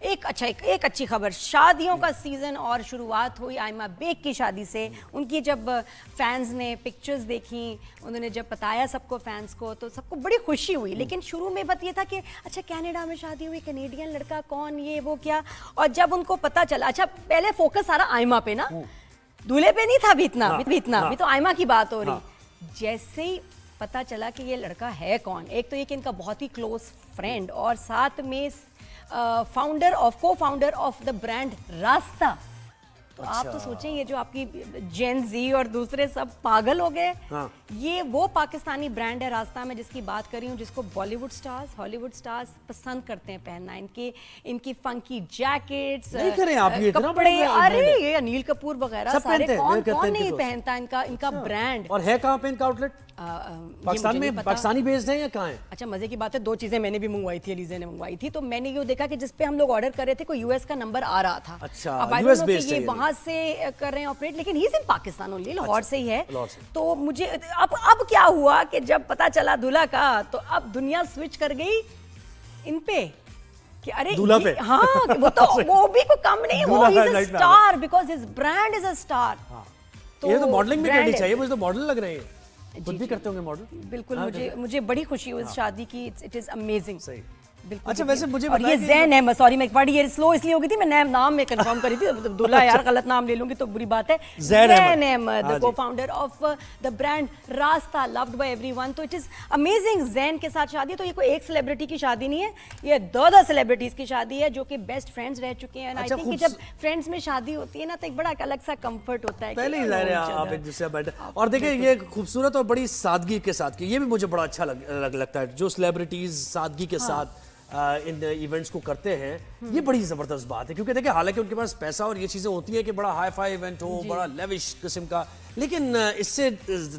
ایک اچھی خبر، شادیوں کا سیزن اور شروعات ہوئی آئمہ بیگ کی شادی سے. ان کی جب فینز نے پکچرز دیکھیں، انہوں نے جب بتایا سب کو فینز کو، تو سب کو بڑی خوشی ہوئی. لیکن شروع میں بات یہ تھا کہ اچھا کینیڈا میں شادی ہوئی، کینیڈین لڑکا کون، یہ وہ کیا. اور جب ان کو پتا چلا، اچھا پہلے فوکس سارا آئمہ پہ نا، دولہے پہ نہیں تھا ابھی تو آئمہ کی بات ہو رہی. جیسے ہی پتا چلا کہ یہ لڑکا ہے کون، ایک تو یہ کہ ان کا بہت ہی کلوز فرینڈ اور ساتھ میں کو فاؤنڈر آف دا برانڈ راستہ. تو آپ تو سوچیں یہ جو آپ کی جین زی اور دوسرے سب پاگل ہو گئے. یہ وہ پاکستانی برانڈ ہے راستہ میں جس کی بات کر رہی ہوں، جس کو بالی ووڈ سٹارز، ہالی ووڈ سٹارز پسند کرتے ہیں پہننا. ان کی فنکی جیکٹس، کپڑے، ارے یہ انیل کپور وغیرہ سارے کون نہیں پہنتا ان کا برانڈ. اور ہے کہاں پہ ان کا آؤٹ لیٹ؟ پاکستان میں، پاکستانی بیسڈ ہے یا کہاں ہے؟ اچھا مزے کی بات ہے، 2 چیزیں میں نے بھی منگوائی تھی، علیزہ نے منگوائی تھی. تو میں نے یہ دیکھا کہ جس پہ ہم لوگ آرڈر کر رہے تھے کوئی یو ایس کا نمبر آ رہا تھا. اچھا یو ایس بیسڈ ہے، یہ وہاں سے کر رہے ہیں آپریٹ، لیکن ہی از ان پاکستان اونلی، لاہور سے ہی ہے. تو مجھے اب کیا ہوا کہ جب پتا چلا دلہا کا، تو اب دنیا سوئچ کر گئی ان پہ کہ ارے ہاں وہ بھی کوئی کم نہیں، وہ is a star because his brand is a star. یہ تو ماڈلنگ بھی کرنی چاہیے، مجھے تو ماڈل لگ رہے ہیں. خود بھی کرتے ہوں گے ماڈل؟ بالکل. مجھے بڑی خوشی ہوئی اس شادی کی. It is amazing. صحیح. اچھا ویسے مجھے اور یہ زین احمد، سوری میں بڑی یہ سلو اس لیے ہو گئی تھی، میں نام میں کنفرم کری تھی. دلہا یار غلط نام لے لوں گی تو بری بات ہے. زین احمد کو فاؤنڈر آف دا برانڈ راستہ، لوڈ بائی ایوری ون. تو اٹ از امیزنگ. زین کے ساتھ شادی، تو یہ کوئی ایک سیلیبریٹی کی شادی نہیں ہے، یہ 2 سیلیبریٹیز کی شادی ہے جو کہ بیسٹ فرینڈز رہ چکے ہیں. آئی تھنک کہ جب فرینڈز میں شادی ہوتی ہے نا تو ایک بڑا الگ سا کمفرٹ ہوتا ہے. پہلے ہی ظاہر ہے آپ ایک دوسرے سے بیٹھے. اور دیکھیں یہ خوبصورت اور بڑی سادگی کے ساتھ کی، یہ بھی مجھے بڑا اچھا لگتا ہے جو سیلیبریٹیز سادگی کے ساتھ ان ایونٹس کو کرتے ہیں. یہ بڑی زبردست بات ہے کیونکہ دیکھیں حالانکہ ان کے پاس پیسہ اور یہ چیزیں ہوتی ہیں کہ بڑا ہائی فائی ایونٹ ہو، بڑا لیوش قسم کا، لیکن اس سے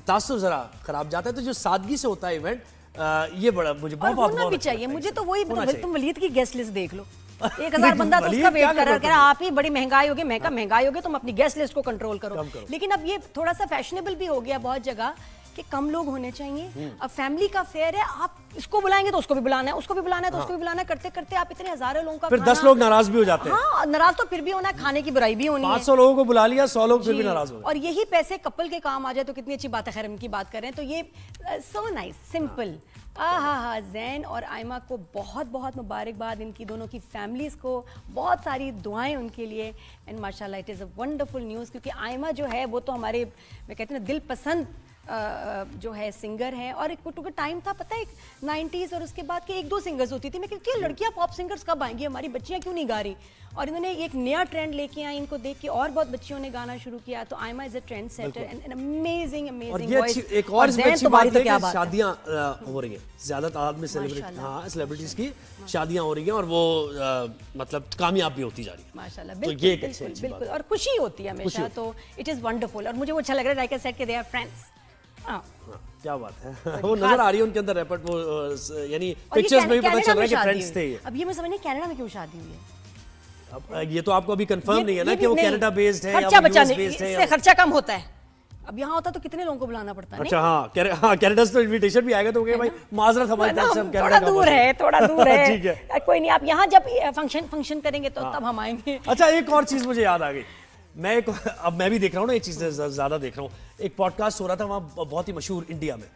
تاثر ذرا خراب جاتا ہے. تو جو سادگی سے ہوتا ہے ایونٹ، یہ بڑا مجھے بہت ہونا بھی چاہیے. مجھے تو وہی، تم ولید کی گیسٹ لسٹ دیکھ لو، 1000 بندہ تو اس کا ویٹ کر رہا ہے، آپ ہی بڑی مہنگائی ہوگی، مہنگائی ہوگی، تم اپنی گیسٹ لسٹ کو کنٹرول کرو. لیکن اب یہ تھوڑا سا فیشنیبل بھی ہو گیا بہت جگہ کہ کم لوگ ہونے چاہیے. اب فیملی کا فیئر ہے، آپ اس کو بلائیں گے تو اس کو بھی بلانا ہے، اس کو بھی بلانا ہے تو اس کو بھی بلانا ہے، کرتے کرتے آپ اتنے ہزاروں لوگوں کا پھر 10 لوگ ناراض بھی ہو جاتے ہیں. ہاں ناراض تو پھر بھی ہونا ہے، کھانے کی برائی بھی ہونی ہے. 500 لوگوں کو بلا لیا، 100 لوگ پھر بھی ناراض ہو گئے. اور یہی پیسے کپل کے کام آ جائے تو کتنی اچھی بات ہے. خیر ان کی بات کر رہے ہیں تو یہ سو نائس، سمپل. زین اور آئمہ کو بہت بہت مبارکباد، ان کی دونوں کی فیملیز کو بہت ساری دعائیں ان کے لیے. اینڈ ماشاء اللہ it is a wonderful news, کیونکہ آئمہ جو ہے وہ تو ہمارے میں کہتے ہیں نا دل پسند جو ہے سنگر ہیں. اور ایک ٹائم تھا پتہ ہے 90s اور اس کے بعد کہ 1-2 سنگرز ہوتی تھی. میں کہتی ہوں لڑکیاں پاپ سنگرز کب آئیں گی، ہماری بچیاں کیوں نہیں گا رہی. اور انہوں نے ایک نیا ٹرینڈ لے کے آئی، ان کو دیکھ کے اور بہت بچیوں نے گانا شروع کیا. تو Aima is a trend setter and amazing voice. ایک اور اس میں اچھی بات ہے کہ شادیاں ہو رہی ہیں، زیادہ تعداد میں سیلیبریٹیز کی شادیاں ہو رہی ہیں اور وہ مطلب کامیاب بھی ہوتی جا رہی ہے ماشاءاللہ. بالکل اور خوشی ہوتی ہے ہمیشہ. تو اٹ از ونڈرفل. اور مجھے وہ اچھا لگ رہا ہے لائک آئی سیڈ کہ دے آر فرینڈز. کیا بات ہے، وہ نظر آ رہی ہے ان کے اندر ریپٹ، وہ یعنی پکچرز میں بھی پتہ چل رہا ہے کہ فرینڈز تھے. اب یہ میں سمجھ نہیں کینیڈا میں کیوں شادی ہوئی ہے. اب یہ تو آپ کو ابھی کنفرم نہیں ہے نا کہ وہ کینیڈا بیسڈ ہے یا خرچہ یو بچانے، ایس بیسڈ ہے. اس سے خرچہ کم ہوتا ہے. اب یہاں ہوتا تو کتنے لوگوں کو بلانا پڑتا ہے. اچھا ہاں کینیڈا سے انویٹیشن بھی آئے گا تو کہ بھائی معذرت ہماری طرف سے ہم کینیڈا تھوڑا دور ہے. کوئی نہیں، آپ یہاں جب فنکشن کریں گے تو تب ہم آئیں گے. اچھا ایک اور چیز مجھے یاد آ گئی، اب میں بھی دیکھ رہا ہوں نا، یہ چیزیں زیادہ دیکھ رہا ہوں. ایک پوڈ کاسٹ ہو رہا تھا وہاں بہت ہی مشہور انڈیا میں،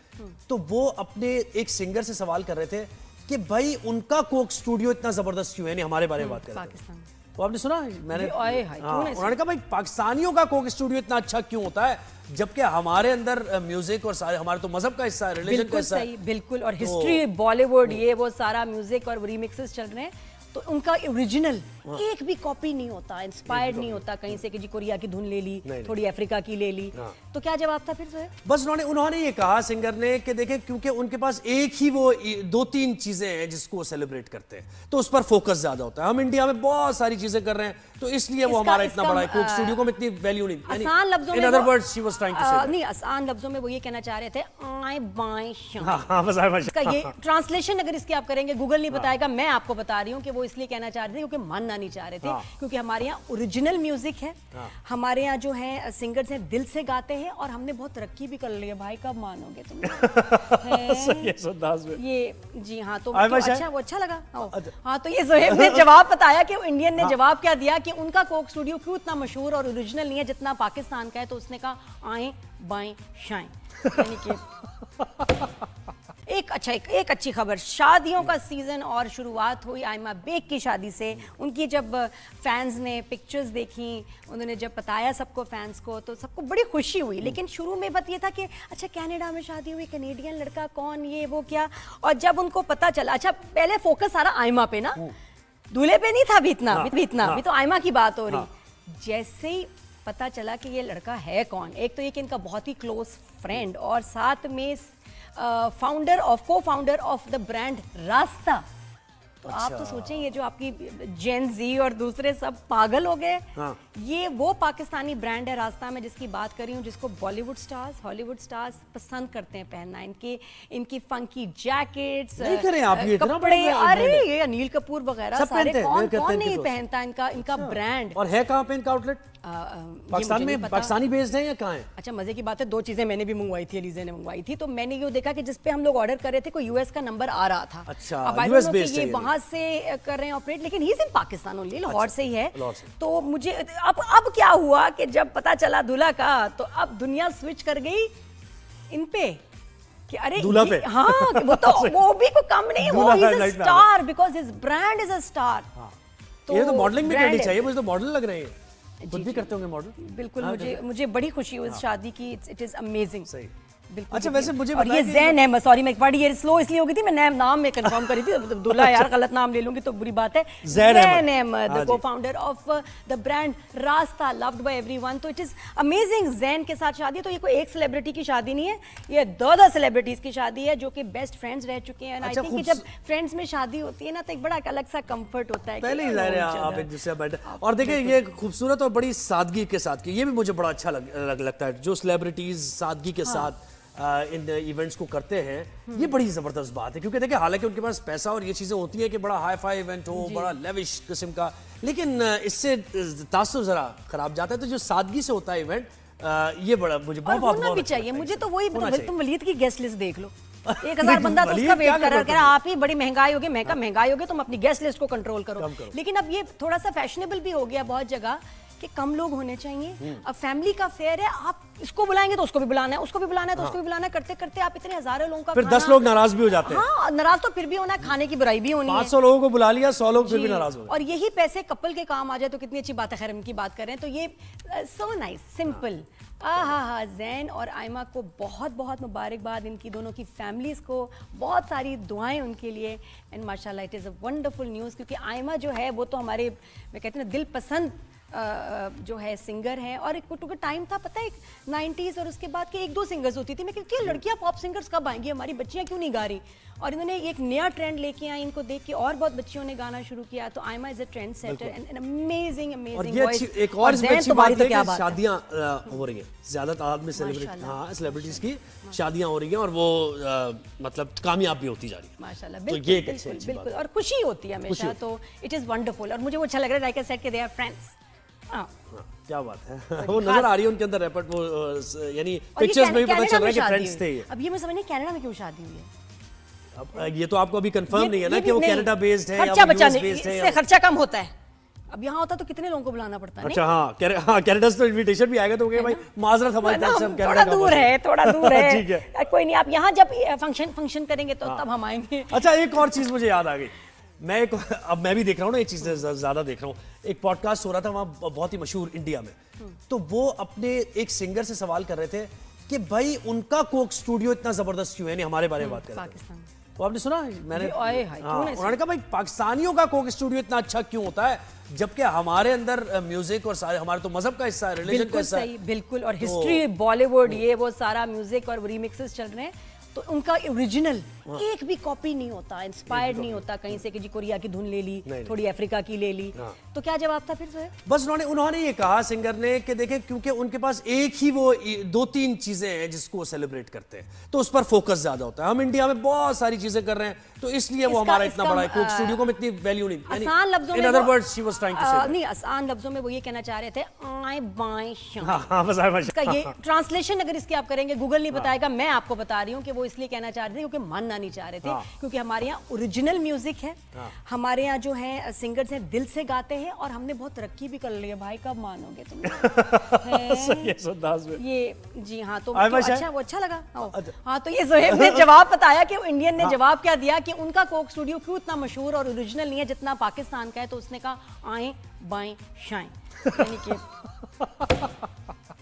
تو وہ اپنے ایک سنگر سے سوال کر رہے تھے کہ بھائی ان کا کوک اسٹوڈیو اتنا زبردست کیوں ہے. یعنی ہمارے بارے میں بات کر رہے تھے، وہ آپ نے سنا؟ میں نے انہوں نے کہا بھائی پاکستانیوں کا کوک اسٹوڈیو اتنا اچھا کیوں ہوتا ہے جبکہ ہمارے اندر میوزک اور سارے ہمارے تو مذہب کا حصہ ہے، ریلیجن کا حصہ ہے. بالکل. اور ہسٹری، بالی ووڈ، یہ وہ سارا میوزک اور ریمکسز چل رہے ہیں تو ان کا اوریجنل ایک بھی کاپی نہیں ہوتا، انسپائرڈ نہیں ہوتا کہیں سے کہ جی کوریا کی دھن لے لی، تھوڑی افریقہ کی لے لی. تو کیا جواب تھا پھر جو ہے؟ بس انہوں نے یہ کہا سنگر نے کہ دیکھیں کیونکہ ان کے پاس ایک ہی وہ 2-3 چیزیں ہیں جس کو وہ سیلیبریٹ کرتے ہیں تو اس پر فوکس زیادہ ہوتا ہے. ہم انڈیا میں بہت ساری چیزیں کر رہے ہیں تو اس لیے وہ ہمارا اتنا بڑا ہے. کوک اسٹوڈیو کو اتنی ویلیو نہیں. آسان لفظوں میں in other words she was trying to say نہیں، آسان لفظوں میں وہ یہ کہنا چاہ رہے تھے آئیں بائیں شائیں. ہاں بس اس کا یہ ٹرانسلیشن اگر اس کی آپ کریں گے گوگل نہیں بتائے گا، میں آپ کو بتا رہی ہوں کہ وہ اس لیے کہنا چاہ رہے تھے کیونکہ من نہ सुनना नहीं चाह रहे थे, क्योंकि हमारे यहाँ ओरिजिनल म्यूजिक है, हमारे यहाँ जो है सिंगर्स हैं दिल से गाते हैं, और हमने बहुत तरक्की भी कर ली है भाई, कब मानोगे तुम? ये जी हाँ, तो अच्छा, वो अच्छा लगा। हाँ, तो ये ज़ोहेब ने जवाब बताया कि इंडियन ने जवाब क्या दिया कि उनका कोक स्टूडियो क्यों इतना मशहूर और ओरिजिनल नहीं है जितना पाकिस्तान का है। तो उसने कहा आएं बाएं शाएं, यानी कि एक अच्छी खबर, शादियों का सीजन और शुरुआत हुई आयमा बेग की शादी से। उनकी जब फैंस ने पिक्चर्स देखी, उन्होंने जब बताया सबको फैंस को, तो सबको बड़ी खुशी हुई। लेकिन शुरू में बात ये था कि अच्छा कनाडा में शादी हुई, कनेडियन लड़का कौन, ये वो क्या। और जब उनको पता चला, अच्छा पहले फोकस सारा आयमा पे ना, दूल्हे पे नहीं था अभी तो आयमा की बात हो रही। जैसे ही पता चला कि ये लड़का है कौन, एक तो ये कि इनका बहुत ही क्लोज फ्रेंड और साथ में को फाउंडर ऑफ द ब्रांड रास्ता। तो आप तो सोचें, ये जो आपकी जेन जी और दूसरे सब पागल हो गए। ये वो पाकिस्तानी ब्रांड है रास्ता में जिसकी बात कर रही हूँ, जिसको बॉलीवुड स्टार्स, हॉलीवुड स्टार्स पसंद करते हैं पहनना। इनकी फंकी जैकेट्स, कपड़े, अरे ये अनिल कपूर वगैरह सारे, कौन नहीं पहनता इनका ब्रांड। और है कहाँ पे इनका आउटलेट? पाकिस्तान में, पाकिस्तानी बेस्ड है या कहाँ है? अच्छा, मजे की बात है, 2 चीजें मैंने भी मंगवाई थी, एलिज़ा ने मंगवाई थी। तो मैंने ये देखा कि जिस पे हम लोग ऑर्डर कर रहे थे कोई यूएस का नंबर आ रहा था। अच्छा, यूएस बेस्ड है, वहां से कर रहे हैं ऑपरेट, लेकिन he is in Pakistan only, Lahore से ही है। तो मुझे अब क्या हुआ कि जब पता चला दूल्हा का, तो अब दुनिया स्विच कर गई इन पे कि अरे दूल्हा पे। हाँ, वो भी कोई कम नहीं, वो is a star because his brand is a star. ये तो मॉडलिंग भी करनी चाहिए, मुझे तो मॉडल लग रहे हैं, खुद भी करते होंगे मॉडल। बिल्कुल, मुझे बड़ी खुशी हुई इस शादी की, इट इज अमेजिंग। सही। अच्छा, वैसे मुझे और ये ज़ैन अहमद, सॉरी मैं बड़ी ये स्लो इसलिए हो गई थी, मैं नाम में कंफर्म करी थी, दूल्हा यार गलत नाम ले लूंगी तो बुरी बात है। ज़ैन अहमद, को फाउंडर ऑफ द ब्रांड रास्ता, लव्ड बाय एवरीवन। तो इट इज अमेजिंग। ज़ैन के साथ शादी, तो ये कोई एक सेलिब्रिटी की शादी नहीं है, ये 2 सेलिब्रिटीज की शादी है जो कि बेस्ट फ्रेंड्स रह चुके हैं। आई थिंक कि जब फ्रेंड्स में शादी होती है ना, तो एक बड़ा अलग सा कंफर्ट होता है। पहले ही आप एक दूसरे बैठे, और देखिए ये खूबसूरत और बड़ी सादगी के साथ की, ये भी मुझे बड़ा अच्छा लगता है, जो सेलिब्रिटीज सादगी के साथ इन इवेंट्स को करते हैं। ये बड़ी ज़बरदस्त बात है, क्योंकि देखिए हालांकि उनके पास पैसा और ये चीज़ें होती हैं कि बड़ा हाई फाई इवेंट हो, बड़ा लेविश किस्म का, लेकिन इससे तासुर ज़रा ख़राब जाता है। तो जो सादगी से होता है इवेंट, ये बड़ा मुझे बहुत भी चाहिए। मुझे तो वही, तुम वलीद की गेस्ट लिस्ट देख लो, 1000 बंदा तो उसका वेट कर रहा है, आप ही बड़ी महंगाई होगी, महंगाई होगी, तुम अपनी गेस्ट लिस्ट को कंट्रोल करो। लेकिन अब ये थोड़ा सा फैशनेबल भी हो गया बहुत जगह कि कम लोग होने चाहिए। अब फैमिली का फेयर है, आप इसको बुलाएंगे तो उसको भी बुलाना है, उसको भी बुलाना है तो उसको भी बुलाना है, करते करते आप इतने हजारों लोगों का फिर 10 लोग नाराज भी हो जाते हैं। हाँ, नाराज तो फिर भी होना है, खाने की बुराई भी होनी है। 500 लोगों को बुला लिया, 100 लोग फिर भी नाराज हो गए। और यही पैसे कपल के काम आ जाए तो कितनी अच्छी बात है। खैर इनकी बात कर रहे हैं तो ये सो नाइस, सिंपल। ज़ैन और आयमा को बहुत बहुत मुबारकबाद, इनकी दोनों की फैमिलीज़ को बहुत सारी दुआएं उनके लिए। एंड माशाल्लाह it is a wonderful news, क्योंकि आयमा जो है वो तो हमारे, मैं कहती हूँ, दिल पसंद जो है सिंगर हैं। और एक टाइम था पता है 90s, और उसके बाद के 1-2 सिंगर्स होती थी। मैं कहती हूँ लड़कियाँ पॉप सिंगर्स कब आएंगी, हमारी बच्चियाँ क्यों नहीं गा रही। और इन्होंने एक नया ट्रेंड लेके आई, इनको देख के और बहुत बच्चियों ने गाना शुरू किया। तो Aima is a trend setter and amazing voice. एक और अच्छी बात है कि शादियां हो रही हैं, ज्यादा तादाद में सेलिब्रिटीज की शादियां हो रही हैं, और वो मतलब कामयाब भी होती जा रही है माशाल्लाह। बिल्कुल, और खुशी होती है हमेशा। तो इट इज वंडरफुल, और मुझे वो अच्छा लग रहा है, लाइक आई सेड कि दे आर फ्रेंड्स। क्या बात है, वो नजर आ रही है उनके अंदर रेपर्ट, वो यानी पिक्चर्स में भी पता चल रहा है कि फ्रेंड्स थे। अब ये मैं समझ नहीं कनाडा में क्यों शादी हुई है। अब ये तो आपको अभी कंफर्म नहीं है ना कि वो कनाडा बेस्ड है या यूएस बेस्ड है। इससे खर्चा कम होता है। अब यहाँ होता तो कितने लोगों को बुलाना पड़ता है। अच्छा, हाँ, कनाडा से तो इनविटेशन भी आएगा तो भाई माजरत हमारी तरफ से, हम थोड़ा दूर है ठीक है, कोई नहीं। आप यहाँ जब फंक्शन करेंगे तो तब हम आएंगे। अच्छा, एक और चीज मुझे याद आ गई, अब मैं भी देख रहा हूँ ना, ये चीजें ज्यादा देख रहा हूँ। एक पॉडकास्ट हो रहा था वहाँ बहुत ही मशहूर इंडिया में, तो वो अपने एक सिंगर से सवाल कर रहे थे कि भाई उनका कोक स्टूडियो इतना जबरदस्त क्यों है, नहीं हमारे बारे में बात कर रहे थे। तो आपने सुना, मैंने उन्होंने कहा भाई पाकिस्तानियों का कोक स्टूडियो इतना अच्छा क्यों होता है, जबकि हमारे अंदर म्यूजिक और सारे हमारे तो मजहब का हिस्सा है, रिलीजन का हिस्सा है। बिल्कुल, और हिस्ट्री, बॉलीवुड, ये वो सारा म्यूजिक और रीमिक्सेस चल रहे हैं, तो उनका ओरिजिनल एक भी कॉपी नहीं होता, इंस्पायर्ड नहीं होता कहीं से कि जी कोरिया की धुन ले ली, थोड़ी अफ्रीका की ले ली। तो क्या जवाब था फिर सोहेब? बस उन्होंने ये कहा सिंगर ने कि देखें क्योंकि उनके पास एक ही वो 2-3 चीजें हैं जिसको वो सेलिब्रेट करते हैं, तो उस पर फोकस ज्यादा होता है। हम इंडिया में बहुत सारी चीजें कर रहे हैं, तो इसलिए वो हमारा इतना बड़ा है। कोक स्टूडियो को इतनी वैल्यू नहीं। आसान लफ्जों में in other words she was trying to say नहीं, आसान लफ्जों में वो ये कहना चाह रहे थे आए बाएं शाएं। हां बस इसका ये ट्रांसलेशन अगर इसकी आप करेंगे, गूगल नहीं बताएगा, मैं आपको बता रही हूँ कि वो इसलिए कहना चाह रहे थे क्योंकि मानना नहीं चाह रहे थे, क्योंकि हमारे यहाँ ओरिजिनल म्यूजिक है, हमारे यहाँ जो है सिंगर्स हैं दिल से गाते हैं, और हमने बहुत तरक्की भी कर ली है भाई, कब मानोगे तुम? ये जी हाँ, तो अच्छा, वो अच्छा लगा। हाँ, तो ये जोहेब ने जवाब बताया कि इंडियन ने जवाब क्या दिया कि उनका कोक स्टूडियो क्यों इतना मशहूर और ओरिजिनल नहीं है जितना पाकिस्तान का है, तो उसने कहा आए बाएं शाएं, यानी कि